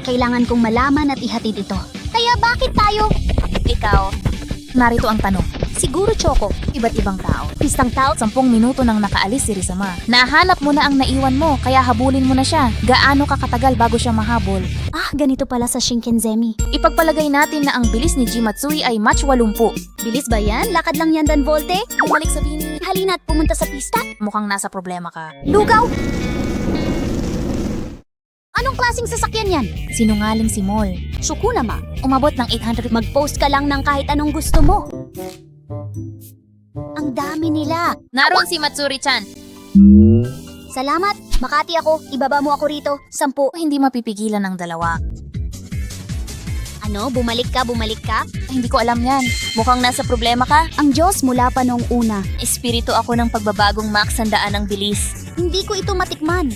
Kailangan kong malaman at ihatid ito. Kaya bakit tayo? Ikaw, narito ang tanong. Siguro Choco. Iba't ibang tao. Pistang tao. 10 minuto nang nakaalis si Rizama. Nahanap mo na ang naiwan mo, kaya habulin mo na siya. Gaano ka katagal bago siya mahabol? Ah, ganito pala sa Shinkenzemi. Ipagpalagay natin na ang bilis ni Jimatsui ay match 80. Bilis ba yan? Lakad lang yan, Dan Volte? Bumalik sa bini. Halina't pumunta sa pista. Mukhang nasa problema ka. Lugaw! Anong klaseng sasakyan yan? Sinungaling si Mol. Sukunama. Umabot ng 800. Mag-post ka lang ng kahit anong gusto mo. Ang dami nila. Naroon si Matsuri-chan. Salamat. Makati ako. Ibaba mo ako rito. 10. Hindi mapipigilan ng dalawa. Ano? Bumalik ka? Hindi ko alam yan. Mukhang nasa problema ka. Ang Diyos mula pa noong una. Espiritu ako ng pagbabagong max 100 ang bilis. Hindi ko ito matikman.